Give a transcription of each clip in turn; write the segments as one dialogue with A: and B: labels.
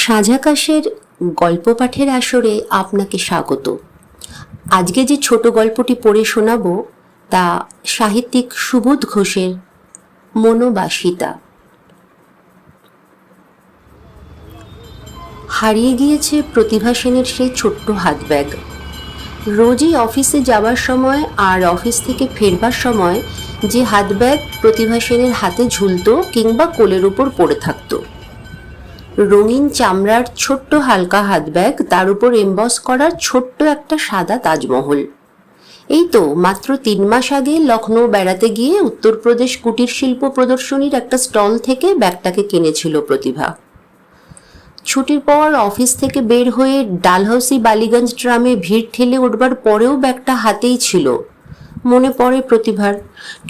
A: সাজাকাশের গল্প পাঠের আসরে আপনাকে স্বাগত। আজকে যে ছোট গল্পটি পড়ে শোনাব তা সাহিত্যিক সুবোধ ঘোষের মনোবাসিতা। হারিয়ে গিয়েছে প্রতিভা সেনের সেই ছোট্ট হাত ব্যাগ। রোজই অফিসে যাওয়ার সময় আর অফিস থেকে ফেরবার সময় যে হাত ব্যাগ প্রতিভা সেনের হাতে ঝুলত কিংবা কোলের উপর পড়ে থাকতো। রঙিন চামড়ার ছোট্ট হালকা হাত ব্যাগ, তার উপর এমবস করা ছোট্ট একটা সাদা তাজমহল। এই তো মাত্র 3 মাস আগে লখনৌ বেড়াতে গিয়ে উত্তরপ্রদেশ কুটির শিল্প প্রদর্শনীর একটা স্টল থেকে ব্যাগটাকে কিনেছিল প্রতিভা। ছুটির পর অফিস থেকে বের হয়ে ডালহৌসি বালিগঞ্জ ট্রামে ভিড় ঠেলে উঠবার পরেও ব্যাগটা হাতেই ছিল। মনে পড়ে প্রতিভার,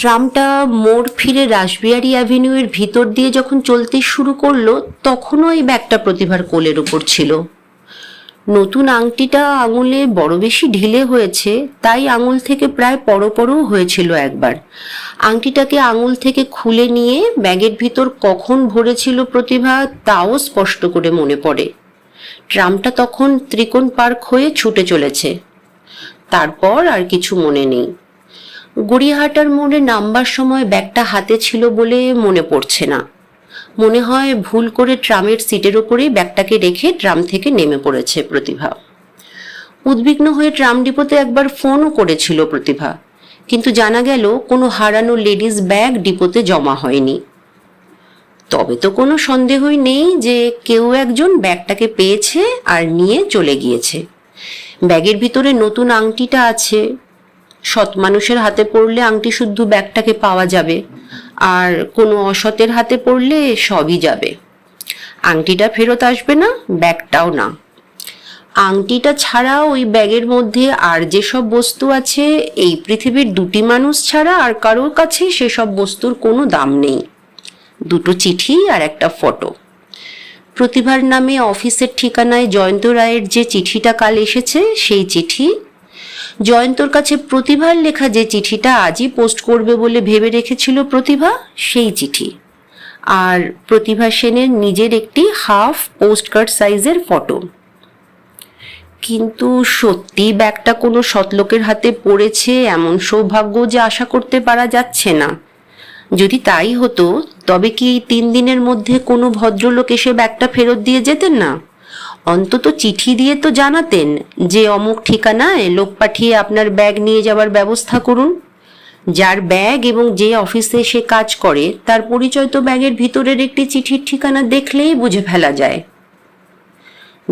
A: ট্রামটা মোড় ফিরে রাসবিহারী অ্যাভিনিউয়ের ভিতর দিয়ে যখন চলতে শুরু করলো তখনও এই ব্যাগটা প্রতিভার কোলের উপর ছিল। নতুন আংটিটা আঙুলে বড় বেশি ঢিলে হয়েছে, তাই আঙুল থেকে প্রায় পরও হয়েছিল একবার। আংটিটাকে আঙুল থেকে খুলে নিয়ে ব্যাগের ভিতর কখন ভরেছিল প্রতিভা তাও স্পষ্ট করে মনে পড়ে। ট্রামটা তখন ত্রিকোণ পার্ক হয়ে ছুটে চলেছে। তারপর আর কিছু মনে নেই। গড়িয়াহাটার মোড়ে নামবার সময় ব্যাগটা হাতে ছিল বলে মনে পড়ছে না। মনে হয় ভুল করে ট্রামের সিটের ওপরেই ব্যাগটাকে রেখে ট্রাম থেকে নেমে পড়েছে প্রতিভা। উদ্বিগ্ন হয়ে ট্রাম ডিপোতে একবার ফোনও করেছিল প্রতিভা, কিন্তু জানা গেল কোনো হারানো লেডিস ব্যাগ ডিপোতে জমা হয়নি। তবে তো কোনো সন্দেহই নেই যে কেউ একজন ব্যাগটাকে পেয়েছে আর নিয়ে চলে গিয়েছে। ব্যাগের ভিতরে নতুন আংটিটা আছে। সৎ মানুষের হাতে পড়লে আংটি শুদ্ধ ব্যাগটাকে পাওয়া যাবে, আর কোনো অসতের হাতে পড়লে সবই যাবে। আংটিটা ফেরত আসবে না, ব্যাগটাও না। আংটিটা ছাড়া ওই ব্যাগের মধ্যে আর যেসব বস্তু আছে এই পৃথিবীর 2টি মানুষ ছাড়া আর কারোর কাছে সেসব বস্তুর কোনো দাম নেই। 2টো চিঠি আর একটা ফটো। প্রতিভার নামে অফিসের ঠিকানায় জয়ন্ত রায়ের যে চিঠিটা কাল এসেছে সেই চিঠি, জয়ন্তর কাছে প্রতিভার লেখা যে চিঠিটা আজই পোস্ট করবে বলে ভেবে রেখেছিল প্রতিভা সেই চিঠি, আর প্রতিভা সেনের নিজের একটি হাফ পোস্টকার্ড সাইজের ফটো। কিন্তু সত্যি ব্যাগটা কোনো সৎলোকের হাতে পড়েছে এমন সৌভাগ্য যে আশা করতে পারা যাচ্ছে না। যদি তাই হতো তবে কি এই 3 দিনের মধ্যে কোনো ভদ্রলোক এসে ব্যাগটা ফেরত দিয়ে যেতেন না? অন্তত চিঠি দিয়ে তো জানাতেন যে অমুক ঠিকানায় লোক পাঠিয়ে আপনার ব্যাগ নিয়ে যাওয়ার ব্যবস্থা করুন। যার ব্যাগ এবং যে অফিসে সে কাজ করে তার পরিচয় তো ব্যাগের ভিতরের একটি চিঠির ঠিকানা দেখলেই বুঝে ফেলা যায়।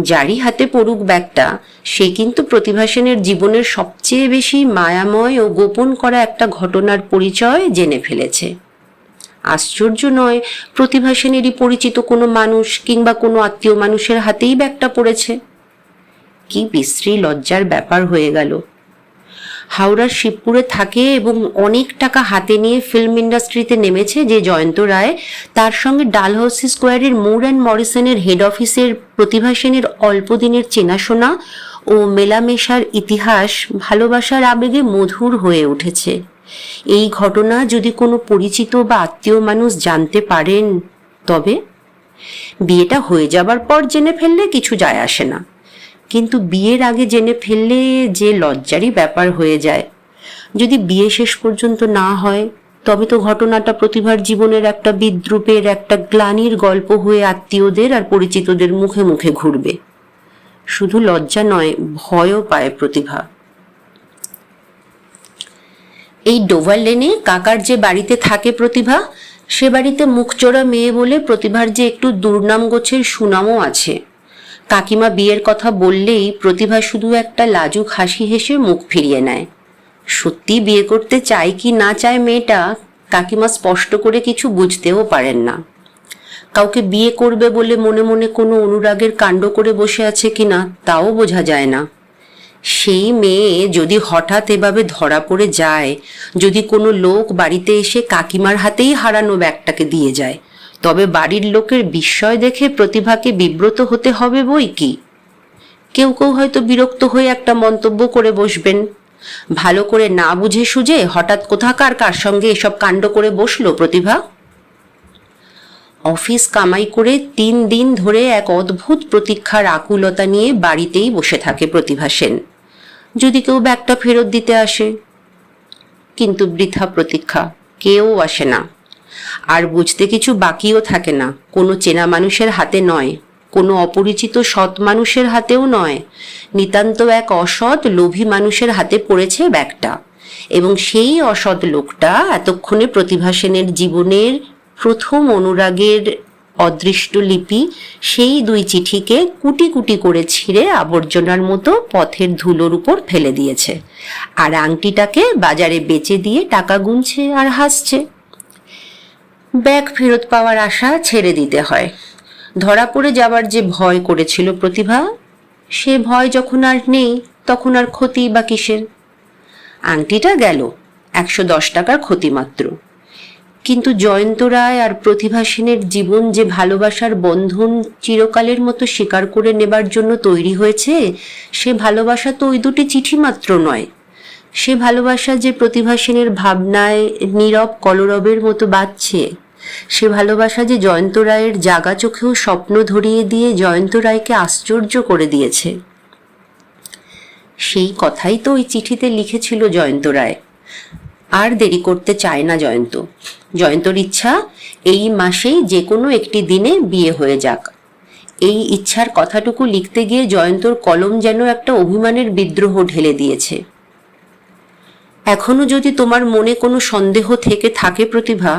A: যারই হাতে পড়ুক ব্যাগটা, সে কিন্তু প্রতিভা সেনের জীবনের সবচেয়ে বেশি মায়াময় ও গোপন করা একটা ঘটনার পরিচয় জেনে ফেলেছে। আশ্চর্য নয় প্রতিভা সেনেরই পরিচিত কোনো মানুষ কিংবা কোনো আত্মীয় মানুষের হাতেই ব্যাগটা পড়েছে। কি বিশ্রী লজ্জার ব্যাপার হয়ে গেল। হাওড়ার শিবপুরে থাকে এবং অনেক টাকা হাতে নিয়ে ফিল্ম ইন্ডাস্ট্রিতে নেমেছে যে জয়ন্ত রায়, তার সঙ্গে ডালহৌসি স্কোয়ারের মুর অ্যান্ড মরিসনের হেড অফিসের প্রতিভা সেনের অল্প দিনের চেনাশোনা ও মেলামেশার ইতিহাস ভালোবাসার আবেগে মধুর হয়ে উঠেছে। এই ঘটনা যদি কোনো পরিচিত বা আত্মীয় মানুষ জানতে পারেন তবে? বিয়েটা হয়ে যাবার পর জেনে ফেললে কিছু যায় আসে না, কিন্তু বিয়ের আগে জেনে ফেললে যে লজ্জারই ব্যাপার হয়ে যায়। যদি বিয়ে শেষ পর্যন্ত না হয় তবে তো ঘটনাটা প্রতিভার জীবনের একটা বিদ্রূপের, একটা গ্লানির গল্প হয়ে আত্মীয়দের আর পরিচিতদের মুখে মুখে ঘুরবে। শুধু লজ্জা নয়, ভয়ও পায় প্রতিভা। এই ডোভার লেনে কাকার যে বাড়িতে থাকে প্রতিভা, সে বাড়িতে মুখচোরা মেয়ে বলে প্রতিভার যে একটু দুর্নাম গোছের সুনামও আছে। কাকিমা বিয়ের কথা বললেই প্রতিভা শুধু একটা লাজুক হাসি হেসে মুখ ফিরিয়ে নেয়। সত্যি বিয়ে করতে চায় কি না চায় মেয়েটা কাকিমা স্পষ্ট করে কিছু বুঝতেও পারেন না। কাউকে বিয়ে করবে বলে মনে মনে কোনো অনুরাগের কাণ্ড করে বসে আছে কিনা তাও বোঝা যায় না। সেই মেয়ে যদি হঠাৎ এভাবে ধরা পড়ে যায়, যদি কোনো লোক বাড়িতে এসে কাকিমার হাতেই হারানো ব্যাগটাকে দিয়ে যায়, তবে বাড়ির লোকের বিস্ময় দেখে প্রতিভাকে বিব্রত হতে হবে বই কি। কেউ কেউ হয়তো বিরক্ত হয়ে একটা মন্তব্য করে বসবেন, ভালো করে না বুঝে সুঝে হঠাৎ কোথাকার কার সঙ্গে এসব কাণ্ড করে বসলো প্রতিভা। অফিস কামাই করে 3 দিন ধরে এক অদ্ভুত প্রতীক্ষার আকুলতা নিয়ে বাড়িতেই বসে থাকে প্রতিভা সেন, যদি কেউ ব্যাগটা ফেরত দিতে আসে। কিন্তু বৃথা প্রতীক্ষা, কেউ আসে না। আর বুঝতে কিছু বাকিও থাকে না, কোনো চেনা মানুষের হাতে নয়, কোনো অপরিচিত সৎ মানুষের হাতেও নয়, নিতান্ত এক অসৎ লোভী মানুষের হাতে পড়েছে ব্যাগটা। এবং সেই অসৎ লোকটা এতক্ষণে প্রতিভা সেনের জীবনের প্রথম অনুরাগের অদৃষ্ট লিপি, সেই 2 চিঠিকে কুটি কুটি করে ছিঁড়ে আবর্জনার মতো পথের ধুলোর উপর ফেলে দিয়েছে, আর আংটিটাকে বাজারে বেচে দিয়ে টাকা গুনছে আর হাসছে। ব্যাগ ফেরত পাওয়ার আশা ছেড়ে দিতে হয়। ধরা পড়ে যাবার যে ভয় করেছিল প্রতিভা, সে ভয় যখন আর নেই, তখন আর ক্ষতি বা কিসের? আংটিটা গেল, 110 টাকার ক্ষতি মাত্র। কিন্তু জয়ন্ত রায় আর প্রতিভা সেনের জীবন যে ভালোবাসার বন্ধন চিরকালের মতো স্বীকার করে নেবার জন্য তৈরি হয়েছে, সে ভালোবাসা তো ওই 2টি চিঠি মাত্র নয়। সে ভালোবাসা যে প্রতিভা সেনের ভাবনায় নীরব কলরবের মতো বাজছে, সে ভালোবাসা যে জয়ন্ত রায়ের জাগা চোখেও স্বপ্ন ধরিয়ে দিয়ে জয়ন্ত রায়কে আশ্চর্য করে দিয়েছে। সেই কথাই তো ওই চিঠিতে লিখেছিল জয়ন্ত রায়। আর দেরি করতে চায় না জয়ন্ত। জয়ন্তর ইচ্ছা এই মাসেই যে কোনো একটি দিনে বিয়ে হয়ে যাক। এই ইচ্ছার কথাটুকু লিখতে গিয়ে জয়ন্তর কলম যেন একটা অভিমানের বিদ্রোহ ঢেলে দিয়েছে। এখনো যদি তোমার মনে কোনো সন্দেহ থেকে থাকে প্রতিভা,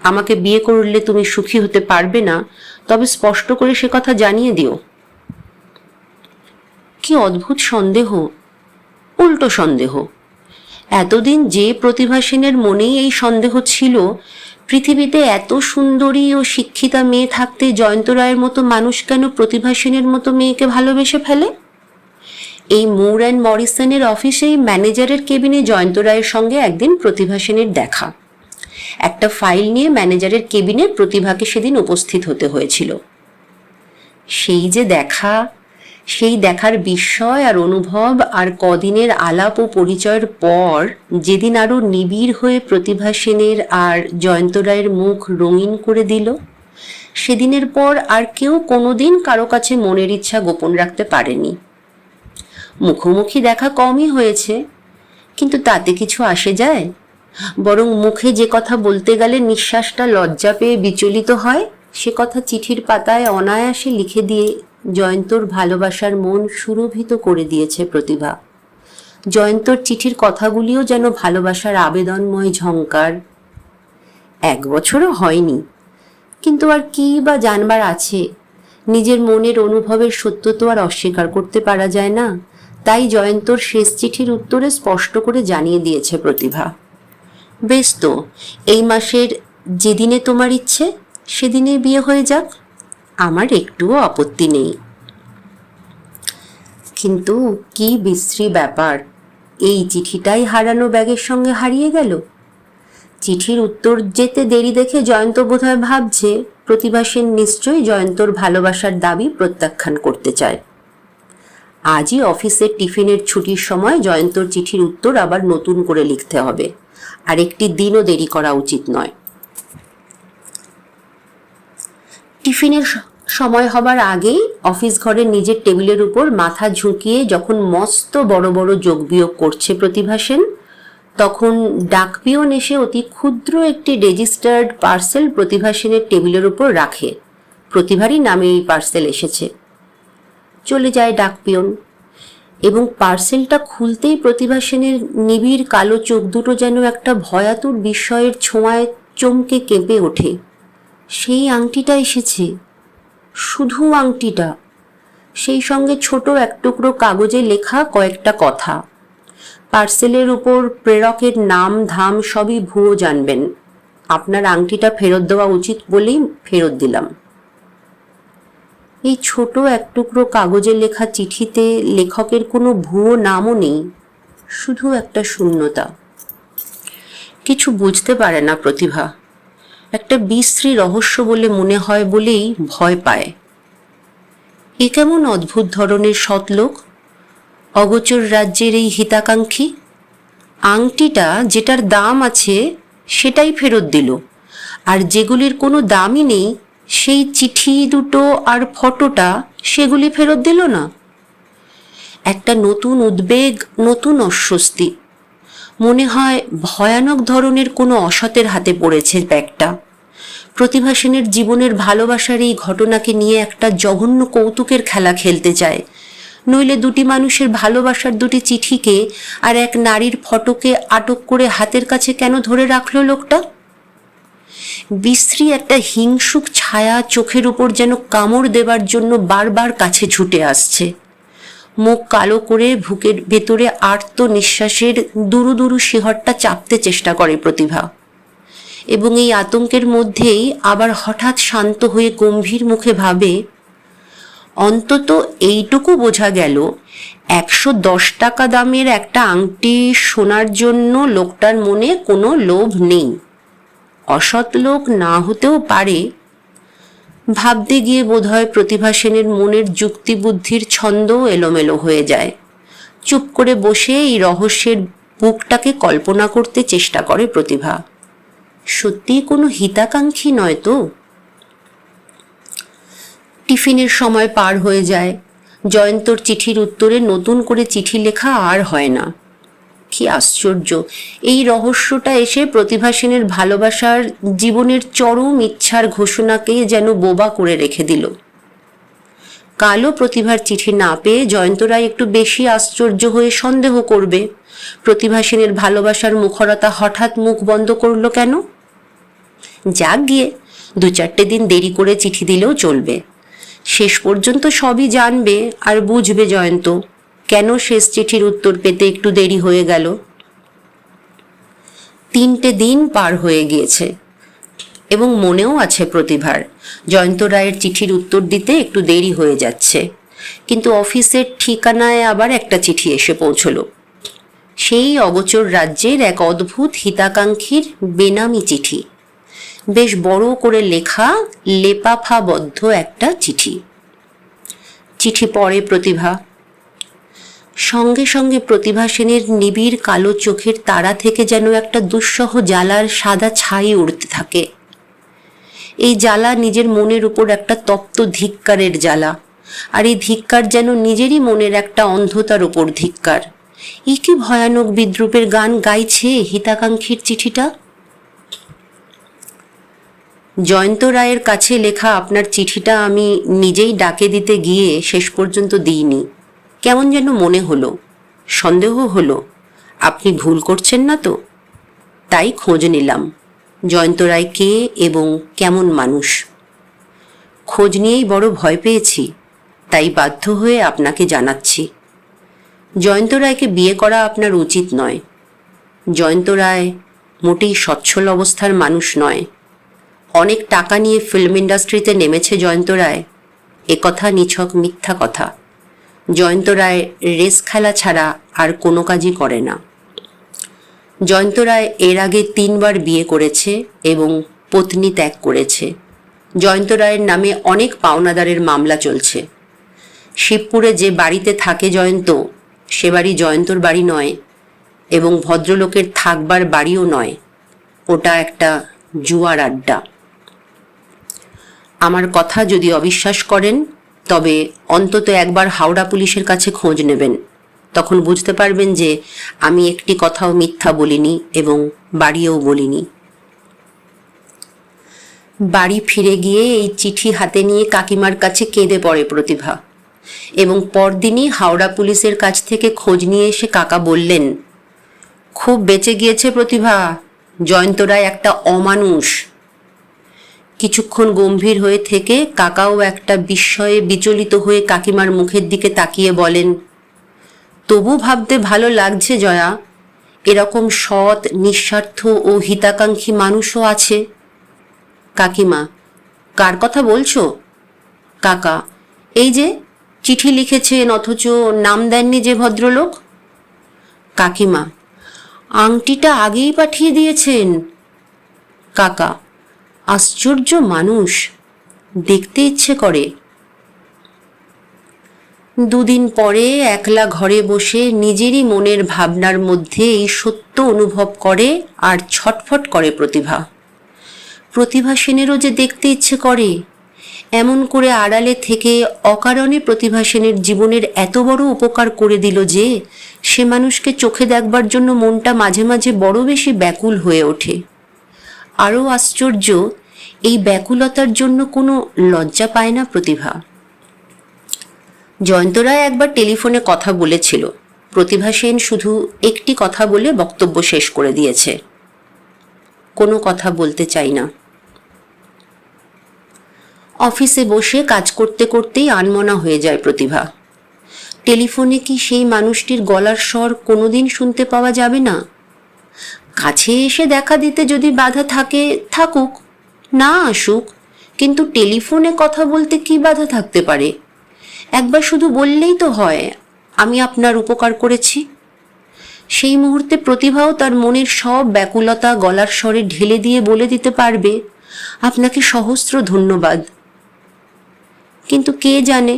A: আমাকে বিয়ে করলে তুমি সুখী হতে পারবে না, তবে স্পষ্ট করে সে কথা জানিয়ে দিও। কি অদ্ভুত সন্দেহ, উল্টো সন্দেহ। এতদিন যে প্রতিভা সেনের মনেই এই সন্দেহ ছিল, পৃথিবীতে এত সুন্দরী ও শিক্ষিতা মেয়ে থাকতে জয়ন্ত রায়ের মতো মানুষ কেন প্রতিভা সেনের মতো মেয়েকে ভালোবেসে ফেলে? এই মুর অ্যান্ড মরিসনের অফিসেই ম্যানেজারের কেবিনে জয়ন্ত রায়ের সঙ্গে একদিন প্রতিভা সেনের দেখা। একটা ফাইল নিয়ে ম্যানেজারের কেবিনে প্রতিভাকে সেদিন উপস্থিত হতে হয়েছিল। সেই যে দেখা, সেই দেখার বিস্ময় আর অনুভব আর কদিনের আলাপ ও পরিচয়ের পর যেদিন আরো নিবিড় হয়ে প্রতিভা সেনের আর জয়ন্ত রায়ের মুখ রঙিন করে দিল, সেদিনের পর আর কেউ কোনোদিন কারো কাছে মনের ইচ্ছা গোপন রাখতে পারেনি। মুখোমুখি দেখা কমই হয়েছে, কিন্তু তাতে কিছু আসে যায়? বরং মুখে যে কথা বলতে গেলে নিঃশ্বাসটা লজ্জা পেয়ে বিচলিত হয়, সে কথা চিঠির পাতায় অনায়াসে লিখে দিয়ে জয়ন্তর ভালোবাসার মন সুরভিত করে দিয়েছে প্রতিভা। জয়ন্তর চিঠির কথাগুলিও যেন ভালোবাসার আবেদনময় ঝংকার। 1 বছরও হয়নি, কিন্তু আর কি বা জানবার আছে? নিজের মনের অনুভবের সত্য তো আর অস্বীকার করতে পারা যায় না। তাই জয়ন্তর শেষ চিঠির উত্তরে স্পষ্ট করে জানিয়ে দিয়েছে প্রতিভা, বেশ তো, এই মাসের যেদিনে তোমার ইচ্ছে সেদিনে বিয়ে হয়ে যাক, আমার একটুও আপত্তি নেই। কিন্তু কি বিশ্রী ব্যাপার, এই চিঠিটাই হারানো ব্যাগের সঙ্গে হারিয়ে গেল। চিঠির উত্তর যেতে দেরি দেখে জয়ন্ত বোধহয় ভাবছে প্রতিভা সেন নিশ্চয়ই জয়ন্তর ভালোবাসার দাবি প্রত্যাখ্যান করতে চায়। আজই অফিসের টিফিনের ছুটির সময় জয়ন্তর চিঠির উত্তর আবার নতুন করে লিখতে হবে, আর একটি দিনও দেরি করা উচিত নয়। টিফিনের সময় হবার আগেই অফিস ঘরের নিজের টেবিলের উপর মাথা ঝুঁকিয়ে যখন মস্ত বড় বড় যোগ বিয়োগ করছে প্রতিভা সেন, তখন ডাকপিয়ন এসে অতি ক্ষুদ্র একটি রেজিস্টার্ড পার্সেল প্রতিভা সেনের টেবিলের উপর রাখে। প্রতিভারই নামে এই পার্সেল এসেছে। চলে যায় ডাকপিয়ন, এবং পার্সেলটা খুলতেই প্রতিভা সেনের নিবিড় কালো চোখ দুটো যেন একটা ভয়াতুর বিস্ময়ের ছোঁয়ায় চমকে কেঁপে ওঠে। সেই আংটিটা এসেছে, শুধু আংটিটা, সেই সঙ্গে ছোট এক টুকরো কাগজে লেখা কয়েকটা কথা। পার্সেলের উপর প্রেরকের নাম ধাম সবই ভুয়ো জানবেন, আপনার আংটিটা ফেরত দেওয়া উচিত বলেই ফেরত দিলাম। এই ছোট এক টুকরো কাগজে লেখা চিঠিতে লেখকের কোনো ভুয়ো নামও নেই, শুধু একটা শূন্যতা। কিছু বুঝতে পারে না প্রতিভা, একটা বিশ্রী রহস্য বলে মনে হয় বলেই ভয় পায়। এ কেমন অদ্ভুত ধরনের সৎলোক, অগোচর রাজ্যের এই হিতাকাঙ্ক্ষী। আংটিটা যেটার দাম আছে সেটাই ফেরত দিল, আর যেগুলির কোনো দামই নেই সেই চিঠি দুটো আর ফটোটা সেগুলি ফেরত দিল না। একটা নতুন উদ্বেগ, নতুন অস্বস্তি। মনে হয় ভয়ানক ধরনের কোনো অসতের হাতে পড়েছে ব্যাগটা। প্রতিভা সেনের জীবনের ভালোবাসার এই ঘটনাকে নিয়ে একটা জঘন্য কৌতুকের খেলা খেলতে চায়, নইলে দুটি মানুষের ভালোবাসার দুটি চিঠিকে আর এক নারীর ফটোকে আটক করে হাতের কাছে কেন ধরে রাখলো লোকটা? বিশ্রী একটা হিংসুক ছায়া চোখের উপর যেন কামড় দেবার জন্য বারবার কাছে ছুটে আসছে। মুখ কালো করে বুকের ভেতরে আর্ত নিঃশ্বাসের দুরু দুরু শিহরটা চাপতে চেষ্টা করে প্রতিভা, এবং এই আতঙ্কের মধ্যেই আবার হঠাৎ শান্ত হয়ে গম্ভীর মুখে ভাবে, অন্তত এইটুকু বোঝা গেল 110 টাকা দামের একটা আংটি শোনার জন্য লোকটার মনে কোনো লোভ নেই। অসৎ লোক না হতেও পারে। ভাবতে গিয়ে বোধহয় প্রতিভা সেনের মনের যুক্তি বুদ্ধির ছন্দও এলোমেলো হয়ে যায়। চুপ করে বসে এই রহস্যের বুকটাকে কল্পনা করতে চেষ্টা করে প্রতিভা। সত্যিই কোনো হিতাকাঙ্ক্ষী নয় তো? টিফিনের সময় পার হয়ে যায়। জয়ন্তর চিঠির উত্তরে নতুন করে চিঠি লেখা আর হয় না। কি আশ্চর্য! এই রহস্যটা এসে প্রতিভা সেনের ভালোবাসার জীবনের চরম ইচ্ছার ঘোষণাকে যেন বোবা করে রেখে দিল। কালও প্রতিভার চিঠি না পেয়ে জয়ন্ত রায় একটু বেশি আশ্চর্য হয়ে সন্দেহ করবে, প্রতিভা সেনের ভালোবাসার মুখরতা হঠাৎ মুখ বন্ধ করলো কেন? যাক গিয়ে, 2-4 দিন দেরি করে চিঠি দিলেও চলবে। শেষ পর্যন্ত সবই জানবে আর বুঝবে জয়ন্ত কেন শেষ চিঠির উত্তর পেতে একটু দেরি হয়ে গেল। 3টে দিন পার হয়ে গিয়েছে এবং মনেও আছে প্রতিভার জয়ন্ত রায়ের চিঠির উত্তর দিতে একটু দেরি হয়ে যাচ্ছে, কিন্তু অফিসের ঠিকানায় আবার একটা চিঠি এসে পৌঁছলো। সেই অগোচর রাজ্যের এক অদ্ভুত হিতাকাঙ্ক্ষীর বেনামি চিঠি, বেশ বড় করে লেখা, লেপাফাবদ্ধ একটা চিঠি। চিঠি পড়ে প্রতিভা। সঙ্গে সঙ্গে প্রতিভা সেনের নিবিড় কালো চোখের তারা থেকে যেন একটা দুঃসহ জ্বালার সাদা ছাই উড়তে থাকে। এই জ্বালা নিজের মনের উপর একটা তপ্ত ধিক্কারের জ্বালা, আর এই ধিক্কার যেন নিজেরই মনের একটা অন্ধতার উপর ধিক্কার। কি ভয়ানক বিদ্রূপের গান গাইছে হিতাকাঙ্ক্ষীর চিঠিটা। জয়ন্ত রায়ের কাছে লেখা আপনার চিঠিটা আমি নিজেই ডাকে দিতে গিয়ে শেষ পর্যন্ত দিইনি। কেমন যেন মনে হলো, সন্দেহ হলো আপনি ভুল করছেন না তো। তাই খোঁজ নিলাম জয়ন্ত রায় কে এবং কেমন মানুষ। খোঁজ নিয়েই বড় ভয় পেয়েছি, তাই বাধ্য হয়ে আপনাকে জানাচ্ছি। জয়ন্ত রায়কে বিয়ে করা আপনার উচিত নয়। জয়ন্ত রায় মোটেই সচ্ছল অবস্থার মানুষ নয়। অনেক টাকা নিয়ে ফিল্ম ইন্ডাস্ট্রিতে নেমেছে জয়ন্ত রায়, একথা নিছক মিথ্যা কথা। জয়ন্ত রায় রেস খেলা ছাড়া আর কোনো কাজই করে না। জয়ন্ত রায় এর আগে 3বার বিয়ে করেছে এবং পত্নী ত্যাগ করেছে। জয়ন্ত রায়ের নামে অনেক পাওনাদারের মামলা চলছে। শিবপুরে যে বাড়িতে থাকে জয়ন্ত, সে বাড়ি জয়ন্তর বাড়ি নয় এবং ভদ্রলোকের থাকবার বাড়িও নয়। ওটা একটা জুয়ার আড্ডা। আমার কথা যদি অবিশ্বাস করেন তবে অন্তত একবার হাওড়া পুলিশের কাছে খোঁজ নেবেন, তখন বুঝতে পারবেন যে আমি একটি কথাও মিথ্যা বলিনি এবং বাড়িও বলিনি। বাড়ি ফিরে গিয়ে এই চিঠি হাতে নিয়ে কাকিমার কাছে কেঁদে পড়ে প্রতিভা, এবং পরদিনই হাওড়া পুলিশের কাছ থেকে খোঁজ নিয়ে এসে কাকা বললেন, খুব বেঁচে গিয়েছে প্রতিভা, জয়ন্ত রায় একটা অমানুষ। কিছুক্ষণ গম্ভীর হয়ে থেকে কাকাও একটা বিস্ময়ে বিচলিত হয়ে কাকিমার মুখের দিকে তাকিয়ে বলেন, তবু ভাবতে ভালো লাগছে জয়া, এরকম সৎ, নিঃস্বার্থ ও হিতাকাঙ্ক্ষী মানুষও আছে। কাকিমা, কার কথা বলছো? কাকা, এই যে চিঠি লিখেছেন অথচ নাম দেননি যে ভদ্রলোক। কাকিমা, আংটিটা আগেই পাঠিয়ে দিয়েছেন। কাকা, আশ্চর্য মানুষ, দেখতে ইচ্ছে করে। 2 দিন পরে একলা ঘরে বসে নিজেরই মনের ভাবনার মধ্যে এই সত্য অনুভব করে আর ছটফট করে প্রতিভা। প্রতিভা সেনেরও যে দেখতে ইচ্ছে করে, এমন করে আড়ালে থেকে অকারণে প্রতিভা সেনের জীবনের এত বড় উপকার করে দিল যে সে মানুষকে চোখে দেখবার জন্য মনটা মাঝে মাঝে বড় বেশি ব্যাকুল হয়ে ওঠে। আরও আশ্চর্য, এই ব্যাকুলতার জন্য কোনো লজ্জা পায় না প্রতিভা। জয়ন্ত রায় একবার টেলিফোনে কথা বলেছিল, প্রতিভা সেন শুধু একটি কথা বলে বক্তব্য শেষ করে দিয়েছে, কোনো কথা বলতে চাই না। অফিসে বসে কাজ করতে করতেই আনমনা হয়ে যায় প্রতিভা। টেলিফোনে কি সেই মানুষটির গলার স্বর কোনোদিন শুনতে পাওয়া যাবে না? কাছে এসে দেখা দিতে যদি বাধা থাকে থাকুক, না আসুক, কিন্তু টেলিফোনে কথা বলতে কি বাধা থাকতে পারে? একবার শুধু বললেই তো হয়, আমি আপনার উপকার করেছি। সেই মুহূর্তে প্রতিভাও তার মনের সব ব্যাকুলতা গলার স্বরে ঢেলে দিয়ে বলে দিতে পারবে, আপনাকে সহস্র ধন্যবাদ। কিন্তু কে জানে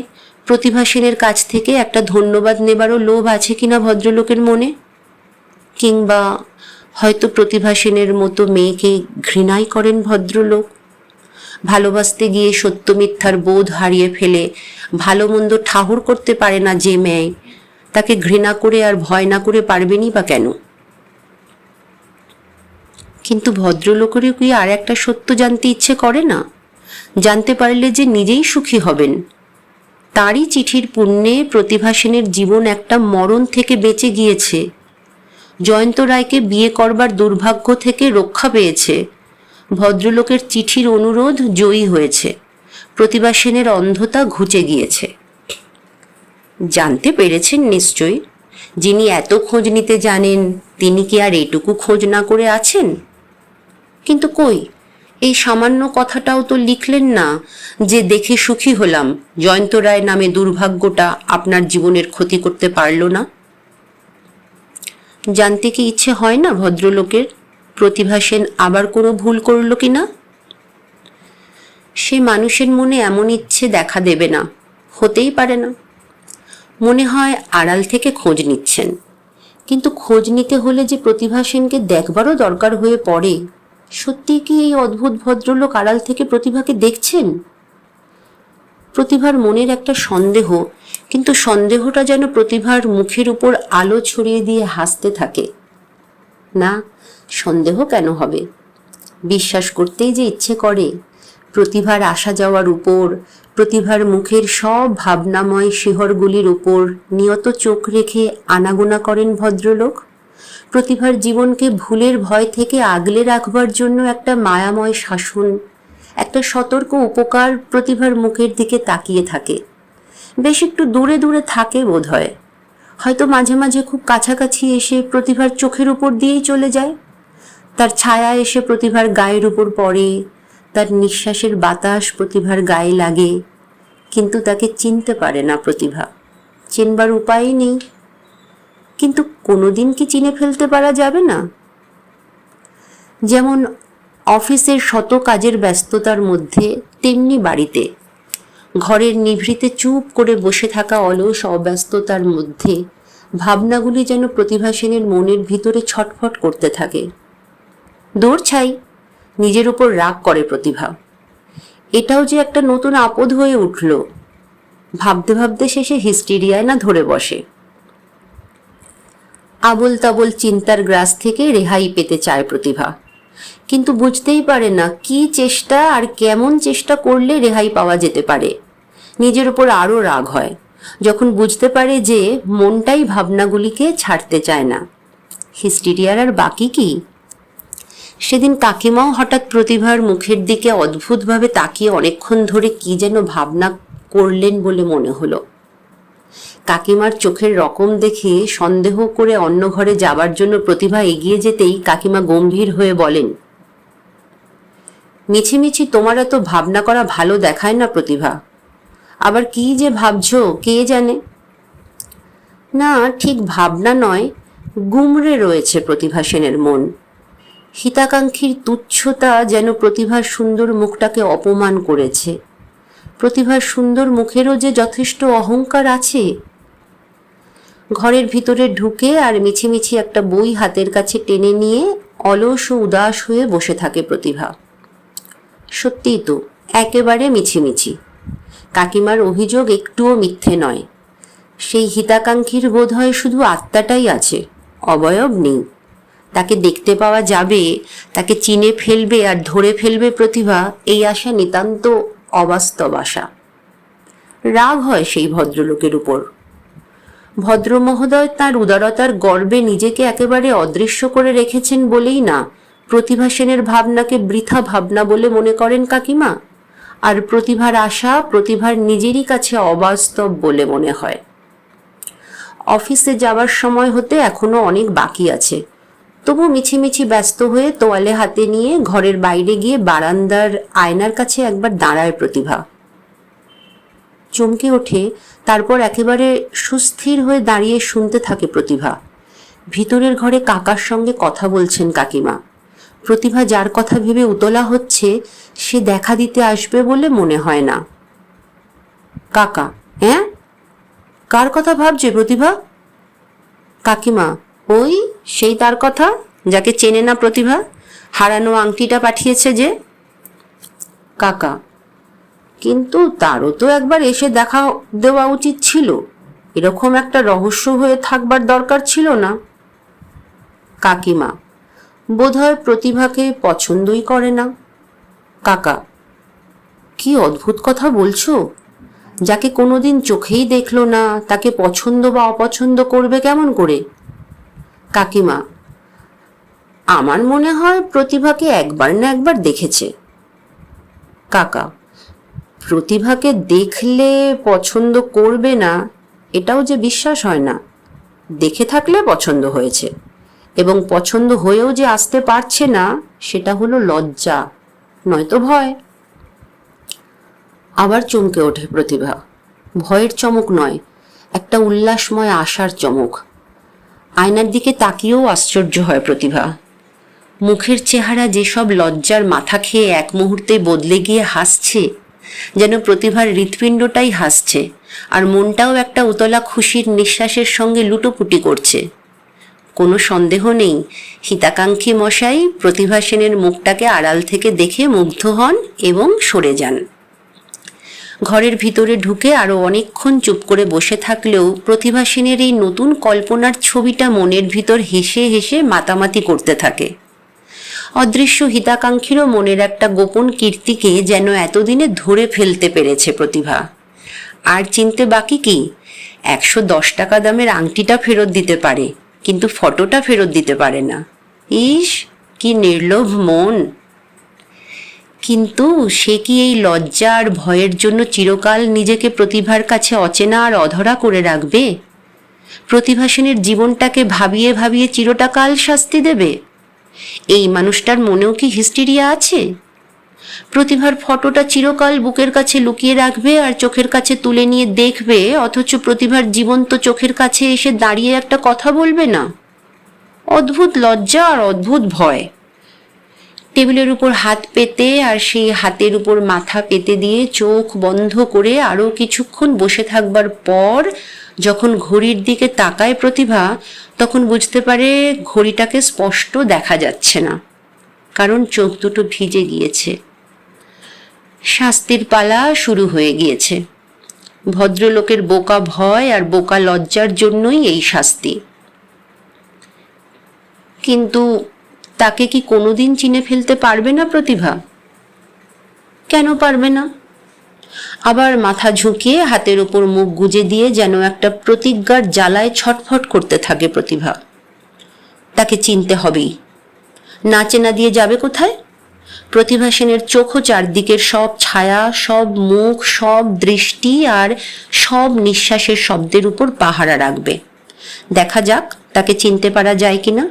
A: প্রতিভা সেনের কাছ থেকে একটা ধন্যবাদ নেবারও লোভ আছে কিনা ভদ্রলোকের মনে, কিংবা হয়তো প্রতিভা সেনের মতো মেয়েকে ঘৃণাই করেন ভদ্রলোক। ভালোবাসতে গিয়ে সত্য মিথ্যার বোধ হারিয়ে ফেলে ভালো মন্দ ঠাহর করতে পারে না যে মেয়ে, তাকে ঘৃণা করে আর ভয় না করে পারবেনই বা কেন? কিন্তু ভদ্রলোকেরও কি আর একটা সত্য জানতে ইচ্ছে করে না? জানতে পারলে যে নিজেই সুখী হবেন। তারই চিঠির পুণ্যে প্রতিভা সেনের জীবন একটা মরণ থেকে বেঁচে গিয়েছে, জয়ন্ত রায়কে বিয়ে করবার দুর্ভাগ্য থেকে রক্ষা পেয়েছে, ভদ্রলোকের চিঠির অনুরোধ জয়ী হয়েছে, প্রতিভা সেনের অন্ধতা ঘুচে গিয়েছে। জানতে পেরেছেন নিশ্চয়ই। যিনি এত খোঁজ নিতে জানেন তিনি কি আর এটুকু খোঁজ না করে আছেন? কিন্তু কই, এই সামান্য কথাটাও তো লিখলেন না যে দেখে সুখী হলাম জয়ন্ত রায় নামে দুর্ভাগ্যটা আপনার জীবনের ক্ষতি করতে পারল না। জানতে কি ইচ্ছে হয় না ভদ্রলোকের প্রতিভা সেন আবার কোনো ভুল করল কিনা? সে মানুষের মনে এমন ইচ্ছে দেখা দেবে না, হতেই পারে না। মনে হয় আড়াল থেকে খোঁজ নিচ্ছেন, কিন্তু খোঁজ নিতে হলে যে প্রতিভা সেনকে দেখবারও দরকার হয়ে পড়ে। সত্যি কি এই অদ্ভুত ভদ্রলোক আড়াল থেকে প্রতিভাকে দেখছেন? প্রতিভার মনের একটা সন্দেহ, কিন্তু সন্দেহটা যেন প্রতিভার মুখের উপর আলো ছড়িয়ে দিয়ে হাসতে থাকে। না, সন্দেহ কেন হবে? বিশ্বাস করতেই যে ইচ্ছে করে। প্রতিভার আসা যাওয়ার উপর, প্রতিভার মুখের সব ভাবনাময় শিহরগুলির উপর নিয়ত চোখ রেখে আনাগোনা করেন ভদ্রলোক। প্রতিভার জীবনকে ভুলের ভয় থেকে আগলে রাখবার জন্য একটা মায়াময় শাসন, একটা সতর্ক উপকার প্রতিভার মুখের দিকে তাকিয়ে থাকে। বেশ একটু দূরে দূরে থাকে বোধ হয়, হয়তো মাঝে মাঝে খুব কাছাকাছি এসে প্রতিভার চোখের উপর দিয়েই চলে যায়। তার ছায়া এসে প্রতিভার গায়ের উপর পড়ে, তার নিঃশ্বাসের বাতাস প্রতিভার গায়ে লাগে, কিন্তু তাকে চিনতে পারে না প্রতিভা, চিনবার উপায়ই নেই। কিন্তু কোনোদিন কি চিনে ফেলতে পারা যাবে না? যেমন অফিসের শত কাজের ব্যস্ততার মধ্যে, তেমনি বাড়িতে ঘরের নিভৃতে চুপ করে বসে থাকা অলস অব্যস্ততার মধ্যে ভাবনাগুলি যেন প্রতিভা সেনের মনের ভিতরে ছটফট করতে থাকে। দূর ছাই, নিজের উপর রাগ করে প্রতিভা। এটাও যে একটা নতুন আপদ হয়ে উঠল। ভাবতে ভাবতে শেষে হিস্টেরিয়ায় না ধরে বসে। আবোল তাবোল চিন্তার গ্রাস থেকে রেহাই পেতে চায় প্রতিভা, কিন্তু বুঝতেই পারে না কি চেষ্টা আর কেমন চেষ্টা করলে রেহাই পাওয়া যেতে পারে। নিজের উপর আরও রাগ হয় যখন বুঝতে পারে যে মনটাই ভাবনাগুলিকে ছাড়তে চায় না। হিস্টেরিয়ার আর বাকি কি? সেদিন কাকিমাও হঠাৎ প্রতিভার মুখের দিকে অদ্ভুতভাবে তাকিয়ে অনেকক্ষণ ধরে কি যেন ভাবনা করলেন বলে মনে হলো। কাকিমার চোখের রকম দেখে সন্দেহ করে অন্য ঘরে যাবার জন্য প্রতিভা এগিয়ে যেতেই কাকিমা গম্ভীর হয়ে বলেন, মিছিমিছি তোমার এত ভাবনা করা ভালো দেখায় না প্রতিভা। আবার কি যে ভাবছো কে জানে। না, ঠিক ভাবনা নয়, গুমরে রয়েছে প্রতিভা সেনের মন। হিতাকাঙ্ক্ষীর তুচ্ছতা যেন প্রতিভার সুন্দর মুখটাকে অপমান করেছে। প্রতিভার সুন্দর মুখেরও যে যথেষ্ট অহংকার আছে। ঘরের ভিতরে ঢুকে আর মিছিমিছি একটা বই হাতের কাছে টেনে নিয়ে অলস ও উদাস হয়ে বসে থাকে প্রতিভা। সত্যিই তো, একেবারে মিছিমিছি। কাকিমার অভিযোগ একটুও মিথ্যে নয়। সেই হিতাকাঙ্ক্ষীর বোধ হয় শুধু আত্মাটাই আছে, অবয়ব নেই। তাকে দেখতে পাওয়া যাবে, তাকে চিনে ফেলবে আর ধরে ফেলবে প্রতিভা, এই আশা নিতান্ত অবাস্তব আশা। রাগ হয় সেই ভদ্রলোকের উপর। ভদ্রমহোদয় তাঁর উদারতার গর্বে নিজেকে একেবারে অদৃশ্য করে রেখেছেন বলেই না প্রতিভা সেনের ভাবনাকে বৃথা ভাবনা বলে মনে করেন কাকিমা, আর প্রতিভার আশা প্রতিভার নিজেরই কাছে অবাস্তব বলে মনে হয়। অফিসে যাওয়ার সময় হতে এখনো অনেক বাকি আছে, তবু মিছিমিছি ব্যস্ত হয়ে তোয়ালে হাতে নিয়ে ঘরের বাইরে গিয়ে বারান্দার আয়নার কাছে একবার দাঁড়ায় প্রতিভা। চমকে ওঠে, তারপর একেবারে সুস্থির হয়ে দাঁড়িয়ে শুনতে থাকে প্রতিভা। ভিতরের ঘরে কাকার সঙ্গে কথা বলছেন কাকিমা। প্রতিভা যার কথা ভেবে উতলা হচ্ছে সে দেখা দিতে আসবে বলে মনে হয় না। কাকা, হ্যাঁ, কার কথা ভাবছে প্রতিভা? কাকিমা, ওই সেই তার কথা যাকে চেনে না প্রতিভা, হারানো আংটিটা পাঠিয়েছে যে। কাকা, কিন্তু তারও তো একবার এসে দেখা দেওয়া উচিত ছিল, এরকম একটা রহস্য হয়ে থাকবার দরকার ছিল না। কাকিমা, বোধহয় প্রতিভাকে পছন্দই করে না। কাকা, কি অদ্ভুত কথা বলছো, যাকে কোনোদিন চোখেই দেখলো না তাকে পছন্দ বা অপছন্দ করবে কেমন করে? কাকিমা, আমার মনে হয় প্রতিভাকে একবার না একবার দেখেছে। কাকা, প্রতিভাকে দেখলে পছন্দ করবে না এটাও যে বিশ্বাস হয় না। দেখে থাকলে পছন্দ হয়েছে, এবং পছন্দ হয়েও যে আসতে পারছে না সেটা হলো লজ্জা, নয়তো ভয়। আবার চমকে ওঠে প্রতিভা। ভয়ের চমক নয়, একটা উল্লাসময় আশার চমক। আয়নার দিকে তাকিয়েও আশ্চর্য হয় প্রতিভা। মুখের চেহারা যেসব লজ্জার মাথা খেয়ে এক মুহূর্তে বদলে গিয়ে হাসছে, যেন প্রতিভার হৃৎপিণ্ডটাই হাসছে, আর মনটাও একটা উতলা খুশির নিঃশ্বাসের সঙ্গে লুটোপুটি করছে। কোনো সন্দেহ নেই, হিতাকাঙ্ক্ষী মশাই প্রতিভা সেনের মুখটাকে আড়াল থেকে দেখে মুগ্ধ হন এবং সরে যান। ঘরের ভিতরে ঢুকে আরো অনেকক্ষণ চুপ করে বসে থাকলেও প্রতিভা সেনের এই নতুন কল্পনার ছবিটা মনের ভিতর হেসে হেসে মাতামাতি করতে থাকে। অদৃশ্য হিতাকাঙ্ক্ষীরও মনের একটা গোপন কীর্তিকে যেন এতদিনে ধরে ফেলতে পেরেছে প্রতিভা। আর চিনতে বাকি কি, 110 টাকা দামের আংটিটা ফেরত দিতে পারে, কিন্তু ফটোটা ফেরত দিতে পারে না। ইস, কি নির্লোভ মন! কিন্তু সে কি এই লজ্জা আর ভয়ের জন্য চিরকাল নিজেকে প্রতিভার কাছে অচেনা আর অধরা করে রাখবে? প্রতিভা সেনের জীবনটাকে ভাবিয়ে ভাবিয়ে চিরটাকাল শাস্তি দেবে? এই মানুষটার মনেও কি হিস্টেরিয়া আছে? প্রতিভার ফটোটা চিরকাল বুকের কাছে লুকিয়ে রাখবে আর চোখের কাছে তুলে নিয়ে দেখবে, অথচ প্রতিভার জীবন্ত চোখের কাছে এসে দাঁড়িয়ে একটা কথা বলবে না? অদ্ভুত লজ্জা আর অদ্ভুত ভয়। টেবিলের উপর হাত পেতে আর সেই হাতের উপর মাথা পেতে দিয়ে চোখ বন্ধ করে আরো কিছুক্ষণ বসে থাকবার পর যখন ঘড়ির দিকে তাকায় প্রতিভা, তখন বুঝতে পারে ঘড়িটাকে স্পষ্ট দেখা যাচ্ছে না, কারণ চোখ দুটো ভিজে গিয়েছে। শাস্তির পালা শুরু হয়ে গিয়েছে। ভদ্রলোকের বোকা ভয় আর বোকা লজ্জার জন্যই এই শাস্তি। কিন্তু তাকে কি কোনোদিন চিনে ফেলতে পারবে না প্রতিভা? কেন পারবে না? আবার মাথা ঝুঁকিয়ে হাতের উপর মুখ গুজে দিয়ে যেন একটা প্রতিজ্ঞার জ্বালায় ছটফট করতে থাকে প্রতিভা। তাকে চিনতে হবেই, না চেনা দিয়ে যাবে কোথায়? প্রতিভা সেনের চোখও চারদিকের সব ছায়া, সব মুখ, সব দৃষ্টি আর সব নিঃশ্বাসের শব্দের উপর পাহারা রাখবে। দেখা যাক তাকে চিনতে পারা যায় কিনা।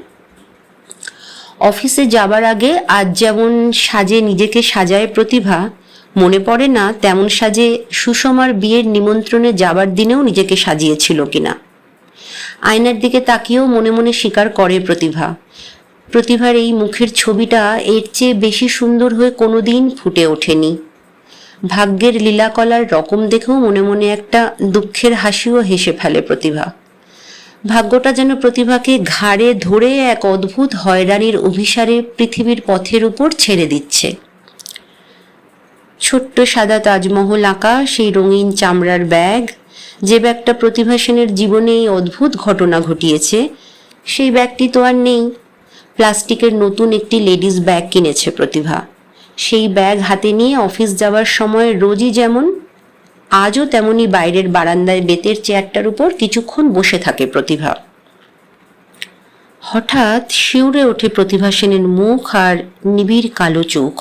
A: অফিসে যাবার আগে আজ যেমন সাজে নিজেকে সাজায় প্রতিভা, মনে পড়ে না তেমন সাজে সুষমার বিয়ের নিমন্ত্রণে যাবার দিনেও নিজেকে সাজিয়েছিল কিনা। আয়নার দিকে তাকিয়েও মনে মনে স্বীকার করে প্রতিভা, প্রতিভার এই মুখের ছবিটা এর চেয়ে বেশি সুন্দর হয়ে কোনোদিন ফুটে ওঠেনি। ভাগ্যের লীলাকলার রকম দেখেও মনে মনে একটা দুঃখের হাসিও হেসে ফেলে প্রতিভা। ভাগ্যটা যেন প্রতিভাকে ঘাড়ে ধরে এক অদ্ভুত হয়রানির অভিসারে পৃথিবীর পথের উপর ছেড়ে দিচ্ছে। ছোট্ট সাদা তাজমহল আঁকা সেই রঙিন চামড়ার ব্যাগ, যে ব্যাগটা প্রতিভা সেনের জীবনে এই অদ্ভুত ঘটনা ঘটিয়েছে, সেই ব্যাগটি তো আর নেই। প্লাস্টিকের নতুন একটি লেডিস ব্যাগ কিনেছে প্রতিভা। সেই ব্যাগ হাতে নিয়ে অফিস যাওয়ার সময় রোজই যেমন, আজও তেমনই বাইরের বারান্দায় বেতের চেয়ারটার উপর কিছুক্ষণ বসে থাকে প্রতিভা। হঠাৎ শিউরে ওঠে প্রতিভা সেনের মুখ আর নিবিড় কালো চোখ।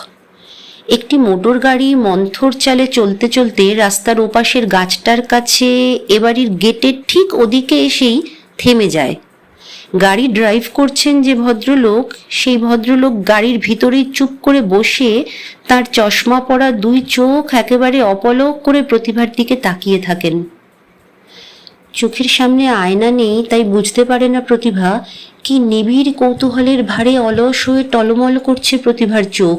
A: একটি মোটর গাড়ি মন্থর চালে চলতে চলতে রাস্তার ওপাশের গাছটার কাছে এ বাড়ির গেটের ঠিক ওদিকে এসেই থেমে যায়। গাড়ি ড্রাইভ করছেন যে ভদ্রলোক, সেই ভদ্রলোক গাড়ির ভিতরেই চুপ করে বসে তার চশমা পরা দুই চোখ একেবারে অপলক করে প্রতিভার দিকে তাকিয়ে থাকেন। চোখের সামনে আয়না নেই, তাই বুঝতে পারে না প্রতিভা কি নিবিড় কৌতূহলের ভারে অলস হয়ে টলমল করছে প্রতিভার চোখ।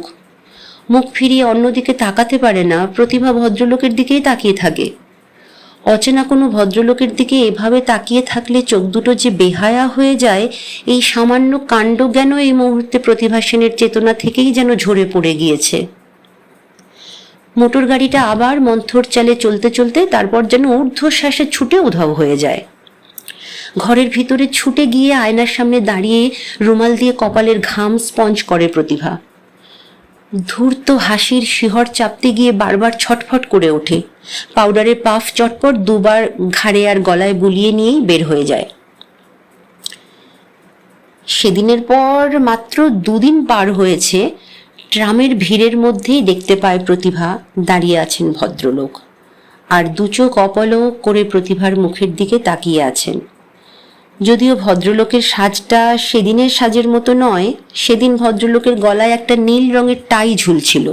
A: মুখ ফিরিয়ে অন্যদিকে তাকাতে পারে না, প্রতিভা ভদ্রলোকের দিকেই তাকিয়ে থাকে। অচেনা কোনো ভদ্রলোকের দিকে এভাবে তাকিয়ে থাকলে চোখ দুটো যে বেহায়া হয়ে যায়, এই সামান্য কাণ্ডজ্ঞান এই মুহূর্তে প্রতিভা সেনের চেতনা থেকেই যেন ঝরে পড়ে গিয়েছে। মোটর গাড়িটা আবার মন্থর চালে চলতে চলতে তারপর যেন ঊর্ধ্বশ্বাসে ছুটে উধাও হয়ে যায়। ঘরের ভিতরে ছুটে গিয়ে আয়নার সামনে দাঁড়িয়ে রুমাল দিয়ে কপালের ঘাম স্পঞ্জ করে প্রতিভা। ধূর্ত হাসির শিহর চাপতে গিয়ে বারবার ছটফট করে ওঠে। পাউডারের পাফ চটপট দুবার ঘাড়ে আর গলায় বুলিয়ে নিয়েই বের হয়ে যায়। সেদিনের পর মাত্র 2 দিন পার হয়েছে, ট্রামের ভিড়ের মধ্যেই দেখতে পায় প্রতিভা দাঁড়িয়ে আছেন ভদ্রলোক, আর দু চোখ অপলক করে প্রতিভার মুখের দিকে তাকিয়ে আছেন। যদিও ভদ্রলোকের সাজটা সেদিনের সাজের মতো নয়, সেদিন ভদ্রলোকের গলায় একটা নীল রঙের টাই ঝুলছিল,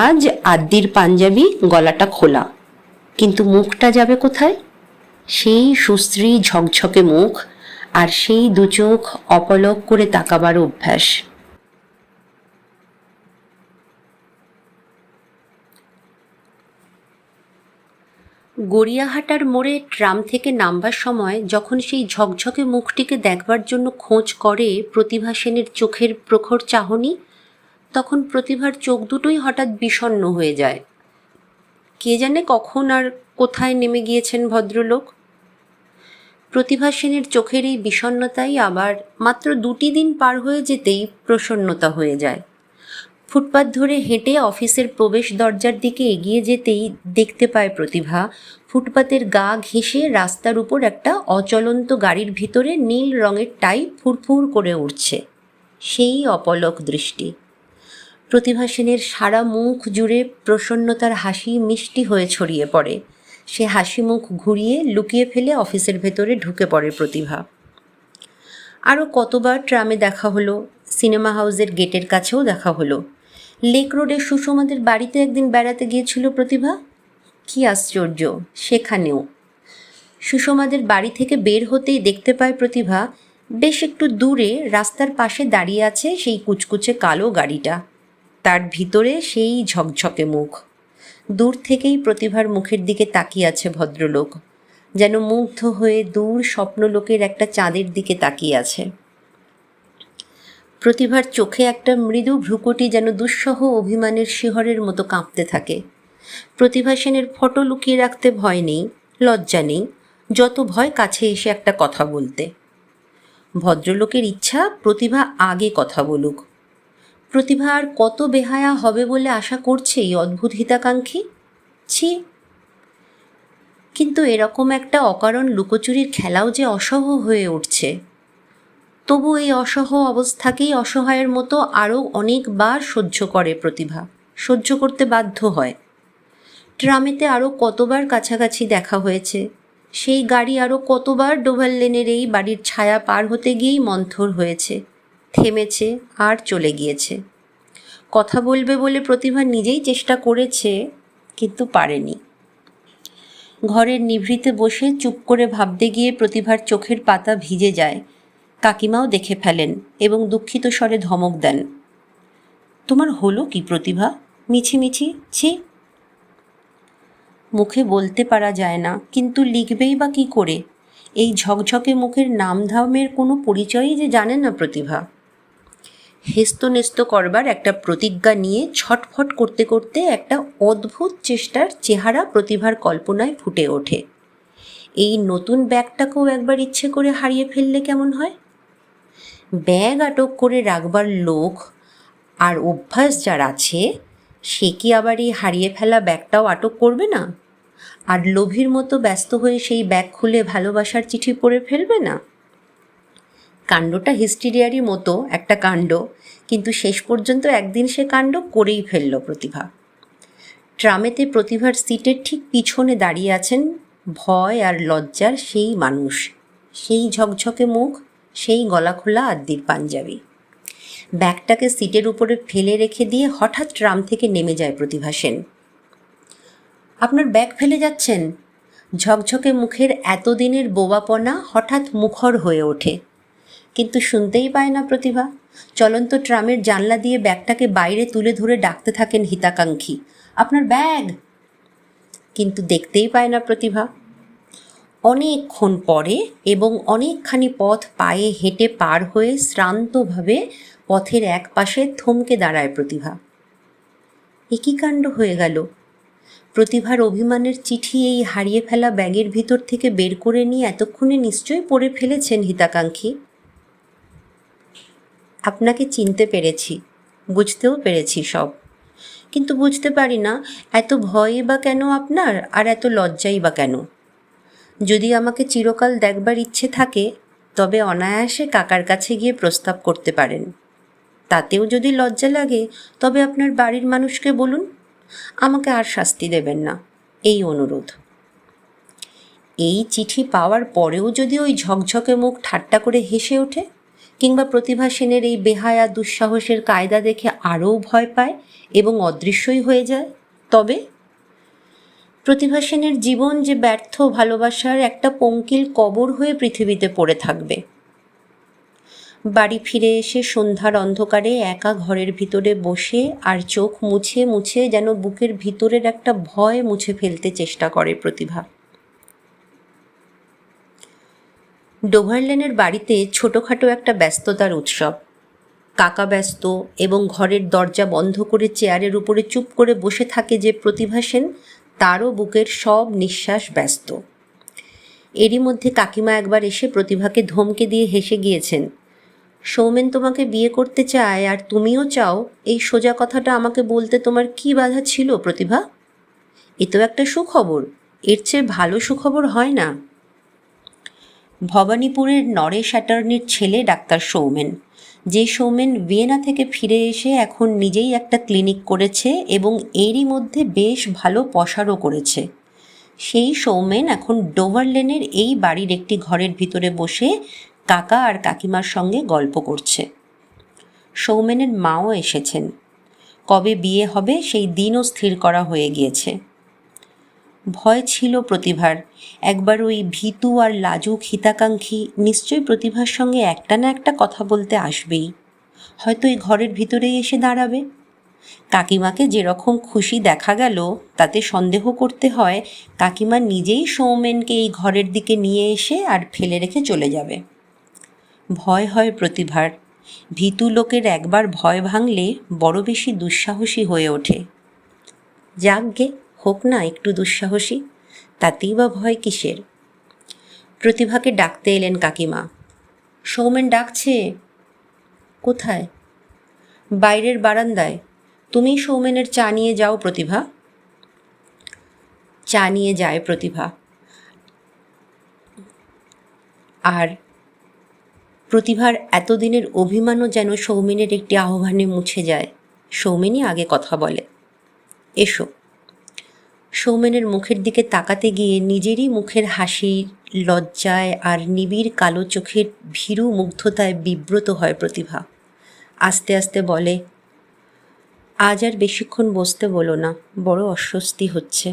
A: আজ আদ্যির পাঞ্জাবি, গলাটা খোলা। কিন্তু মুখটা যাবে কোথায়? সেই সুশ্রী ঝকঝকে মুখ, আর সেই দু চোখ অপলক করে তাকাবার অভ্যাস। গড়িয়াহাটার মোড়ে ট্রাম থেকে নামবার সময় যখন সেই ঝকঝকে মুখটিকে দেখবার জন্য খোঁজ করে প্রতিভা সেনের চোখের প্রখর চাহনি, তখন প্রতিভার চোখ দুটোই হঠাৎ বিষণ্ণ হয়ে যায়। কে জানে কখন আর কোথায় নেমে গিয়েছেন ভদ্রলোক। প্রতিভা সেনের চোখের এই বিষণ্ণতাই আবার মাত্র 2টি দিন পার হয়ে যেতেই প্রসন্নতা হয়ে যায়। ফুটপাত ধরে হেঁটে অফিসের প্রবেশ দরজার দিকে এগিয়ে যেতেই দেখতে পায় প্রতিভা ফুটপাতের গা ঘেঁষে রাস্তার উপর একটা অচলন্ত গাড়ির ভিতরে নীল রঙের টাই ফুরফুর করে উঠছে। সেই অপলক দৃষ্টি। প্রতিভা সেনের সারা মুখ জুড়ে প্রসন্নতার হাসি মিষ্টি হয়ে ছড়িয়ে পড়ে। সে হাসি মুখ ঘুরিয়ে লুকিয়ে ফেলে অফিসের ভেতরে ঢুকে পড়ে প্রতিভা। আরও কতবার ট্রামে দেখা হলো, সিনেমা হাউসের গেটের কাছেও দেখা হলো। লেক রোডে সুষমাদের বাড়িতে একদিন বেড়াতে গিয়েছিল প্রতিভা। কি আশ্চর্য, সেখানেও সুষমাদের বাড়ি থেকে বের হতেই দেখতে পায় প্রতিভা বেশ একটু দূরে রাস্তার পাশে দাঁড়িয়ে আছে সেই কুচকুচে কালো গাড়িটা, তার ভিতরে সেই ঝকঝকে মুখ। দূর থেকেই প্রতিভার মুখের দিকে তাকিয়ে আছে ভদ্রলোক, যেন মুগ্ধ হয়ে দূর স্বপ্নলোকের একটা চাঁদের দিকে তাকিয়ে আছে। প্রতিভার চোখে একটা মৃদু ভ্রুকুটি যেন দুঃসহ অভিমানের শিহরের মতো কাঁপতে থাকে। প্রতিভা সেনের ফটো লুকিয়ে রাখতে ভয় নেই, লজ্জা নেই, যত ভয় কাছে এসে একটা কথা বলতে। ভদ্রলোকের ইচ্ছা প্রতিভা আগে কথা বলুক। প্রতিভা আর কত বেহায়া হবে বলে আশা করছে এই অদ্ভুত হিতাকাঙ্ক্ষী। ছি! কিন্তু এরকম একটা অকারণ লুকোচুরির খেলাও যে অসহ হয়ে উঠছে। তবু এই অসহ অবস্থাকেই অসহায়ের মতো আরও অনেকবার সহ্য করে প্রতিভা, সহ্য করতে বাধ্য হয়। ট্রামেতে আরও কতবার কাছাকাছি দেখা হয়েছে, সেই গাড়ি আরও কতবার ডোভাল লেনের এই বাড়ির ছায়া পার হতে গিয়েই মন্থর হয়েছে, থেমেছে আর চলে গিয়েছে। কথা বলবে বলে প্রতিভা নিজেই চেষ্টা করেছে, কিন্তু পারেনি। ঘরের নিভৃতে বসে চুপ করে ভাবতে গিয়ে প্রতিভার চোখের পাতা ভিজে যায়। কাকিমাও দেখে ফেলেন এবং দুঃখিত স্বরে ধমক দেন, তোমার হলো কি প্রতিভা, মিছিমিছি? ছি! মুখে বলতে পারা যায় না, কিন্তু লিখবেই বা কী করে? এই ঝকঝকে মুখের নামধামের কোনো পরিচয়ই যে জানে না প্রতিভা। হেস্তনেস্ত করবার একটা প্রতিজ্ঞা নিয়ে ছটফট করতে করতে একটা অদ্ভুত চেষ্টার চেহারা প্রতিভার কল্পনায় ফুটে ওঠে। এই নতুন ব্যাগটাকেও একবার ইচ্ছে করে হারিয়ে ফেললে কেমন হয়? ব্যাগ আটক করে রাখবার লোক আর অভ্যাস যার আছে, সে কি আবার এই হারিয়ে ফেলা ব্যাগটাও আটক করবে না? আর লোভীর মতো ব্যস্ত হয়ে সেই ব্যাগ খুলে ভালোবাসার চিঠি পড়ে ফেলবে না? কাণ্ডটা হিস্টিরিয়ারই মতো একটা কাণ্ড, কিন্তু শেষ পর্যন্ত একদিন সে কাণ্ড করেই ফেলল প্রতিভা। ট্রামেতে প্রতিভার সিটের ঠিক পিছনে দাঁড়িয়ে আছেন ভয় আর লজ্জার সেই মানুষ, সেই ঝকঝকে মুখ, সেই গলা খোলা আদ্যির পাঞ্জাবি। ব্যাগটাকে সিটের উপরে ফেলে রেখে দিয়ে হঠাৎ ট্রাম থেকে নেমে যায় প্রতিভা সেন। আপনার ব্যাগ ফেলে যাচ্ছেন? ঝকঝকে মুখের এতদিনের বোবাপনা হঠাৎ মুখর হয়ে ওঠে, কিন্তু শুনতেই পায় না প্রতিভা। চলন্ত ট্রামের জানলা দিয়ে ব্যাগটাকে বাইরে তুলে ধরে ডাকতে থাকেন হিতাকাঙ্ক্ষী, আপনার ব্যাগ! কিন্তু দেখতেই পায় না প্রতিভা। অনেকক্ষণ পরে এবং অনেকখানি পথ পায়ে হেঁটে পার হয়ে শ্রান্তভাবে পথের এক পাশে থমকে দাঁড়ায় প্রতিভা। একই কাণ্ড হয়ে গেল। প্রতিভার অভিমানের চিঠি এই হারিয়ে ফেলা ব্যাগের ভিতর থেকে বের করে নিয়ে এতক্ষণে নিশ্চয়ই পড়ে ফেলেছেন হিতাকাঙ্ক্ষী। আপনাকে চিনতে পেরেছি, বুঝতেও পেরেছি সব, কিন্তু বুঝতে পারি না এত ভয়ই বা কেন আপনার, আর এত লজ্জাই বা কেন? যদি আমাকে চিরকাল দেখবার ইচ্ছে থাকে, তবে অনায়াসে কাকার কাছে গিয়ে প্রস্তাব করতে পারেন। তাতেও যদি লজ্জা লাগে, তবে আপনার বাড়ির মানুষকে বলুন। আমাকে আর শাস্তি দেবেন না, এই অনুরোধ। এই চিঠি পাওয়ার পরেও যদি ওই ঝকঝকে মুখ ঠাট্টা করে হেসে ওঠে, কিংবা প্রতিভা সেনের এই বেহায়া দুঃসাহসের কায়দা দেখে আরও ভয় পায় এবং অদৃশ্যই হয়ে যায়, তবে প্রতিভা সেনের জীবন যে ব্যর্থ ভালোবাসার একটা পঙ্কিল কবর হয়ে পৃথিবীতে পড়ে থাকবে। বাড়ি ফিরে এসে সন্ধ্যার অন্ধকারে একা ঘরের ভিতরে বসে আর চোখ মুছে মুছে যেন বুকের ভিতরের একটা ভয় মুছে ফেলতে চেষ্টা করে প্রতিভা। ডোভারলেনের বাড়িতে ছোটোখাটো একটা ব্যস্ততার উৎসব। কাকা ব্যস্ত এবং ঘরের দরজা বন্ধ করে চেয়ারের উপরে চুপ করে বসে থাকে যে প্রতিভা সেন, তারও বুকের সব নিঃশ্বাস ব্যস্ত। এরই মধ্যে কাকিমা একবার এসে প্রতিভাকে ধমকে দিয়ে হেসে গিয়েছেন, সৌমেন তোমাকে বিয়ে করতে চায় আর তুমিও চাও, এই সোজা কথাটা আমাকে বলতে তোমার কি বাধা ছিল প্রতিভা? এ তো একটা সুখবর, এর চেয়ে ভালো সুখবর হয় না। ভবানীপুরের নরেশ অ্যাটর্নির ছেলে ডাক্তার সৌমেন, যে সৌমেন ভিয়েনা থেকে ফিরে এসে এখন নিজেই একটা ক্লিনিক করেছে এবং এরই মধ্যে বেশ ভালো পসারও করেছে, সেই সৌমেন এখন ডোভারলেনের এই বাড়ির একটি ঘরের ভিতরে বসে কাকা আর কাকিমার সঙ্গে গল্প করছে। সৌমেনের মাও এসেছেন। কবে বিয়ে হবে সেই দিনও স্থির করা হয়ে গিয়েছে। ভয় ছিল প্রতিভার, একবার ওই ভীতু আর লাজুক হিতাকাঙ্ক্ষী নিশ্চয়ই প্রতিভার সঙ্গে একটা না একটা কথা বলতে আসবেই, হয়তো এই ঘরের ভিতরেই এসে দাঁড়াবে। কাকিমাকে যেরকম খুশি দেখা গেল, তাতে সন্দেহ করতে হয় কাকিমা নিজেই সৌমেনকে এই ঘরের দিকে নিয়ে এসে আর ফেলে রেখে চলে যাবে। ভয় হয় প্রতিভার। ভীতু লোকের একবার ভয় ভাঙলে বড় বেশি দুঃসাহসী হয়ে ওঠে। যাকগে, হোক না একটু দুঃসাহসী, তাতেই বা ভয় কিসের? প্রতিভাকে ডাকতে এলেন কাকিমা। সৌমেন ডাকছে। কোথায়? বাইরের বারান্দায়। তুমি সৌমেনের চা নিয়ে যাও প্রতিভা। চা নিয়ে যায় প্রতিভা। আর প্রতিভার এতদিনের অভিমানও যেন সৌমেনের একটি আহ্বানে মুছে যায়। সৌমেনই আগে কথা বলে, এসো। সৌমেনের মুখের দিকে তাকাতে গিয়ে নিজেরই মুখের হাসির লজ্জায় আর নিবিড় কালো চোখের ভীরু মুগ্ধতায় বিব্রত হয় প্রতিভা। আস্তে আস্তে বলে, আজ আর বেশিক্ষণ বসতে বলো না, বড় অস্বস্তি হচ্ছে।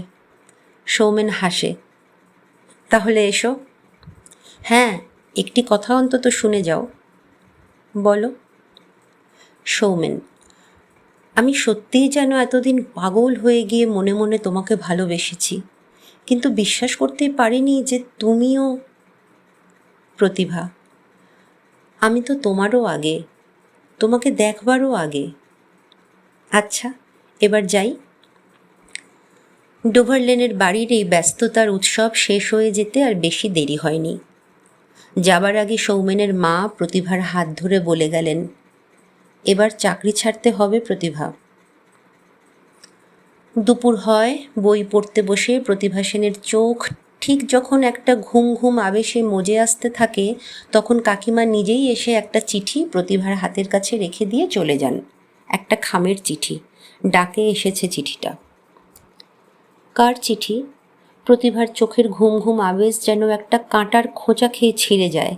A: সৌমেন হাসে, তাহলে এসো। হ্যাঁ, একটি কথা অন্তত শুনে যাও। বলো। সৌমেন, আমি সত্যিই যেন এতদিন পাগল হয়ে গিয়ে মনে মনে তোমাকে ভালোবেসেছি, কিন্তু বিশ্বাস করতেই পারিনি যে তুমিও। প্রতিভা, আমি তো তোমারও আগে। তোমাকে দেখবারও আগে। আচ্ছা, এবার যাই। ডোভার লেনের বাড়ির এই ব্যস্ততার উৎসব শেষ হয়ে যেতে আর বেশি দেরি হয়নি। যাবার আগে সৌমেনের মা প্রতিভার হাত ধরে বলে গেলেন, এবার চাকরি ছাড়তে হবে প্রতিভা। দুপুর হয়, বই পড়তে বসে প্রতিভা সেনের চোখ ঠিক যখন একটা ঘুম ঘুম আবেশে মজে আসতে থাকে, তখন কাকিমা নিজেই এসে একটা চিঠি প্রতিভার হাতের কাছে রেখে দিয়ে চলে যান। একটা খামের চিঠি, ডাকে এসেছে চিঠিটা। কার চিঠি? প্রতিভার চোখের ঘুম ঘুম আবেশ যেন একটা কাঁটার খোঁচা খেয়ে ছিঁড়ে যায়।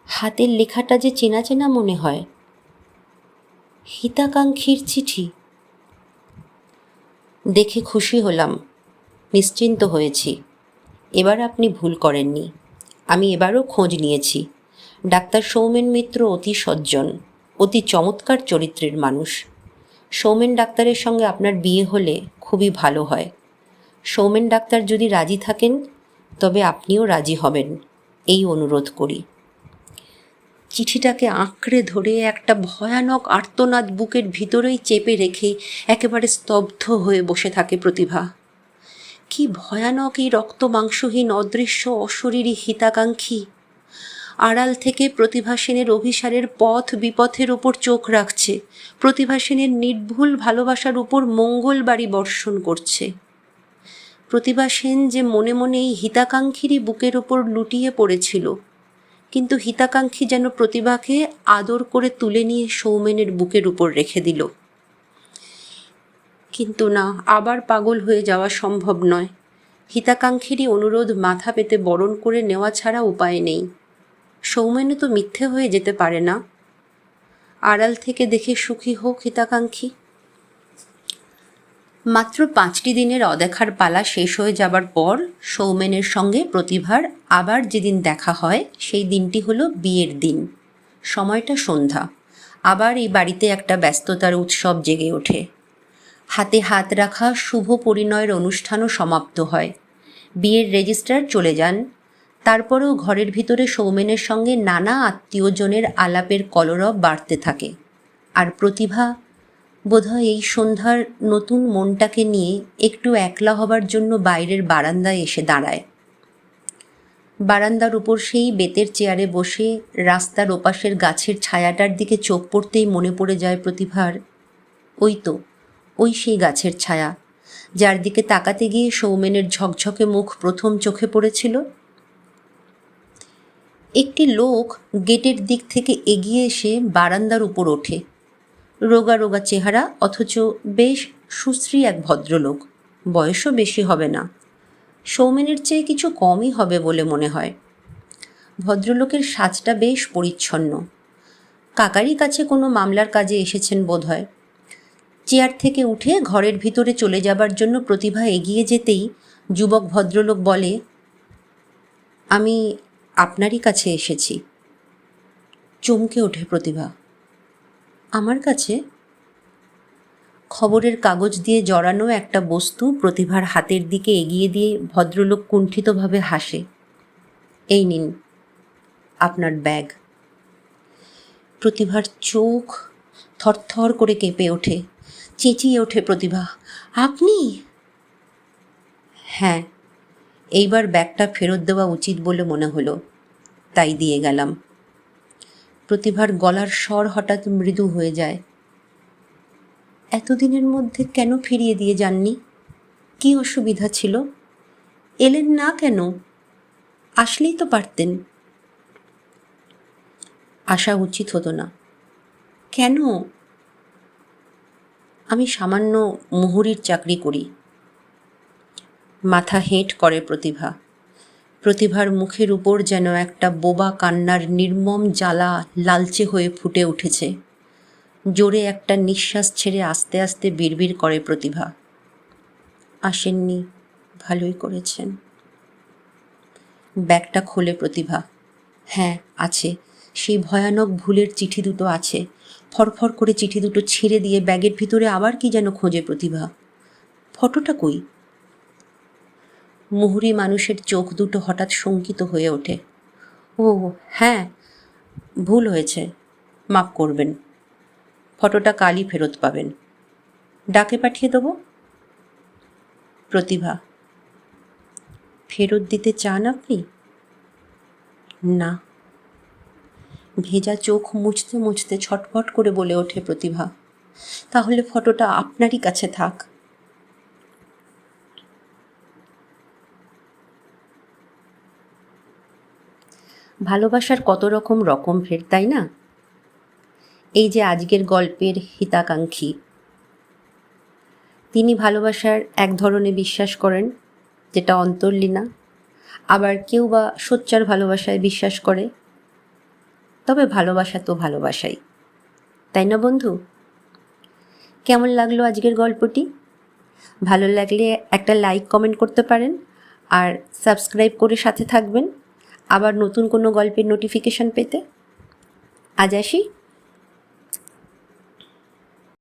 A: হাতের লেখাটা যে চেনা চেনা মনে হয়। হিতাকাঙ্ক্ষীর চিঠি। দেখে খুশি হলাম, নিশ্চিন্ত হয়েছি। এবার আপনি ভুল করেননি। আমি এবারও খোঁজ নিয়েছি। ডাক্তার সৌমেন মিত্র অতি সজ্জন, অতি চমৎকার চরিত্রের মানুষ। সৌমেন ডাক্তারের সঙ্গে আপনার বিয়ে হলে খুবই ভালো হয়। সৌমেন ডাক্তার যদি রাজি থাকেন, তবে আপনিও রাজি হবেন, এই অনুরোধ করি। চিঠিটাকে আঁকড়ে ধরে একটা ভয়ানক আর্তনাদ বুকের ভিতরেই চেপে রেখে একেবারে স্তব্ধ হয়ে বসে থাকে প্রতিভা। কি ভয়ানক এই রক্ত মাংসহীন অদৃশ্য অশরীরী হিতাকাঙ্ক্ষী! আড়াল থেকে প্রতিভা সেনের অভিসারের পথ বিপথের ওপর চোখ রাখছে, প্রতিভা সেনের নির্ভুল ভালোবাসার উপর মঙ্গলবাড়ি বর্ষণ করছে। প্রতিভা সেন যে মনে মনে এই হিতাকাঙ্ক্ষীরই বুকের ওপর লুটিয়ে পড়েছিল, কিন্তু হিতাকাঙ্ক্ষী যেন প্রতিভাকে আদর করে তুলে নিয়ে সৌমেনের বুকের উপর রেখে দিল। কিন্তু না, আবার পাগল হয়ে যাওয়া সম্ভব নয়। হিতাকাঙ্ক্ষীরই অনুরোধ মাথা পেতে বরণ করে নেওয়া ছাড়া উপায় নেই। সৌমেনও তো মিথ্যে হয়ে যেতে পারে না। আড়াল থেকে দেখে সুখী হোক হিতাকাঙ্ক্ষী। মাত্র 5টি দিনের অদেখার পালা শেষ হয়ে যাবার পর সৌমেনের সঙ্গে প্রতিভার আবার যেদিন দেখা হয়, সেই দিনটি হলো বিয়ের দিন। সময়টা সন্ধ্যা। আবার এই বাড়িতে একটা ব্যস্ততার উৎসব জেগে ওঠে। হাতে হাত রাখা শুভ পরিণয়ের অনুষ্ঠানও সমাপ্ত হয়। বিয়ের রেজিস্ট্রার চলে যান। তারপরেও ঘরের ভিতরে সৌমেনের সঙ্গে নানা আত্মীয়জনের আলাপের কলরব বাড়তে থাকে। আর প্রতিভা বোধহয় এই সন্ধ্যার নতুন মনটাকে নিয়ে একটু একলা হবার জন্য বাইরের বারান্দায় এসে দাঁড়ায়। বারান্দার উপর সেই বেতের চেয়ারে বসে রাস্তার ওপাশের গাছের ছায়াটার দিকে চোখ পড়তেই মনে পড়ে যায় প্রতিভার, ওই সেই গাছের ছায়া, যার দিকে তাকাতে গিয়ে সৌমেনের ঝকঝকে মুখ প্রথম চোখে পড়েছিল। একটি লোক গেটের দিক থেকে এগিয়ে এসে বারান্দার উপর ওঠে। রোগা রোগা চেহারা, অথচ বেশ সুশ্রী এক ভদ্রলোক। বয়সও বেশি হবে না, সৌমেনের চেয়ে কিছু কমই হবে বলে মনে হয়। ভদ্রলোকের সাজটা বেশ পরিচ্ছন্ন। কাকারই কাছে কোনো মামলার কাজে এসেছেন বোধহয়। চেয়ার থেকে উঠে ঘরের ভিতরে চলে যাবার জন্য প্রতিভা এগিয়ে যেতেই যুবক ভদ্রলোক বলে, আমি আপনারই কাছে এসেছি। চমকে ওঠে প্রতিভা। আমার কাছে? খবরের কাগজ দিয়ে জড়ানো একটা বস্তু প্রতিভার হাতের দিকে এগিয়ে দিয়ে ভদ্রলোক কুণ্ঠিতভাবে হাসে। এই নিন আপনার ব্যাগ। প্রতিভার চোখ থরথর করে কেঁপে ওঠে। চেঁচিয়ে ওঠে প্রতিভা, আপনি? হ্যাঁ, এইবার ব্যাগটা ফেরত দেওয়া উচিত বলে মনে হলো, তাই দিয়ে গেলাম। প্রতিভার গলার স্বর হঠাৎ মৃদু হয়ে যায়। এতদিনের মধ্যে কেন ফিরিয়ে দিয়ে যাননি? কি অসুবিধা ছিল? এলেন না কেন? আসলেই তো পারতেন। আসা উচিত হতো না। কেন? আমি সামান্য মুহুরির চাকরি করি। মাথা হেঁট করে প্রতিভা। প্রতিভার মুখের উপর যেন একটা বোবা কান্নার নির্মম জ্বালা লালচে হয়ে ফুটে উঠেছে। জোরে একটা নিঃশ্বাস ছেড়ে আস্তে আস্তে বিড়বিড় করে প্রতিভা, আসেননি, ভালোই করেছেন। ব্যাগটা খোলে প্রতিভা। হ্যাঁ, আছে, সেই ভয়ানক ভুলের চিঠি দুটো আছে। ফরফর করে চিঠি দুটো ছিঁড়ে দিয়ে ব্যাগের ভিতরে আবার কি যেন খোঁজে প্রতিভা। ফটোটা কই? মুহুরী মানুষের চোখ দুটো হঠাৎ শঙ্কিত হয়ে ওঠে। ও হ্যাঁ, ভুল হয়েছে, মাপ করবেন। ফটোটা কালই ফেরত পাবেন। ডাকে পাঠিয়ে দেবো। প্রতিভা: ফেরত দিতে চান আপনি? না। ভেজা চোখ মুছতে মুছতে ছটফট করে বলে ওঠে প্রতিভা, তাহলে ফটোটা আপনারই কাছে থাক। ভালোবাসার কত রকম ভেদ, তাই না? এই যে আজকের গল্পের হিতাকাঙ্ক্ষী, তিনি ভালোবাসার এক ধরনের বিশ্বাস করেন যেটা অন্তর্লীনা, আবার কেউ বা সোচ্চার ভালোবাসায় বিশ্বাস করে। তবে ভালোবাসা তো ভালোবাসাই, তাই না বন্ধু? কেমন লাগলো আজকের গল্পটি? ভালো লাগলে একটা লাইক কমেন্ট করতে পারেন, আর সাবস্ক্রাইব করে সাথে থাকবেন আবার নতুন কোনো গল্পের নোটিফিকেশান পেতে। আজ আসি।